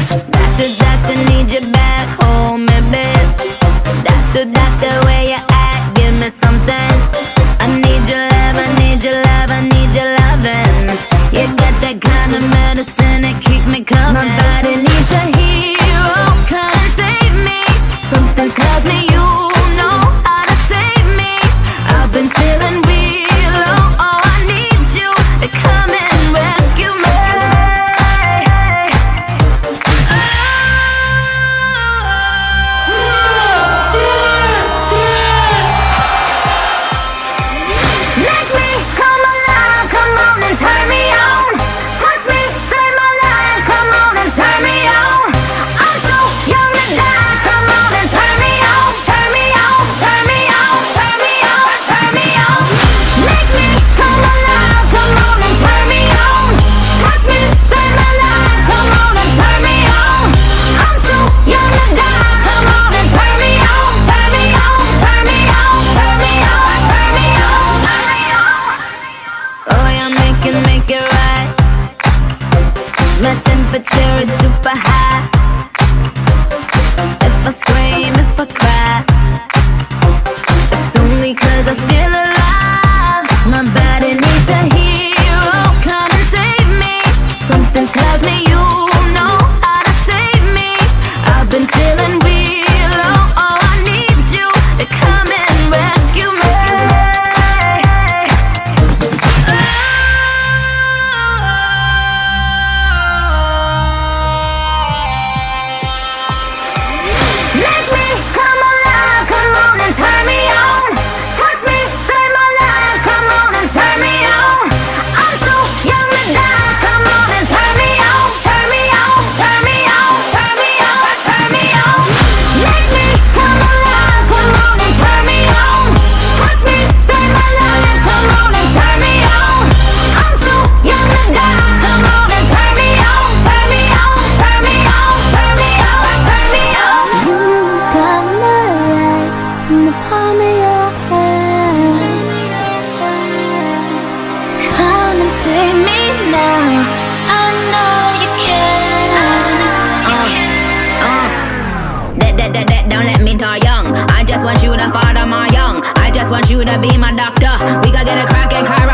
Doctor, doctor, need you back home, baby. Doctor, doctor, where you at? Give me something. I need your love, I need your love, I need your loving. You got that kind of medicine that keep me coming. My body needs a hero, come and save me. Something tells me you know how to save me. I've been feeling real low, oh I need you to come and rescue me. Make me come alive, come on and turn me on. Touch me, save my life, come on and turn me on. I'm so young to die, come on and turn me on. Turn me on, turn me on, turn me on, turn me on. Make me come alive, come on and turn me on. Touch me, save my life, come on and turn me on. I'm so young to die, come on and turn me on. Turn me on, turn me on, turn me on, turn me on, turn me on. Oh, yeah, make it right. My temperature is super high. If I scream, if I cry, it's only 'cause I feel alive. My body needs a hero, come and save me. Something tells me you know how to save me. I've been feeling real low, oh I need you to come and rescue me. Make me come alive, come on and turn me on. Touch me, save my life, come on and turn me on. I'm so young to die, come on and turn me on. Turn me on, turn me on, turn me on, turn me on. Make me come alive, come on and turn me on. Touch me, save my life, come on and turn me on. I'm so young to die, come on and turn me on. Turn me on, turn me on, turn me on, turn me on. You got my life in the palm of your hands. Come and save me now. I know you can. Don't let me die young. I just want you to father my young. I just want you to be my doctor. We gotta get a crack and car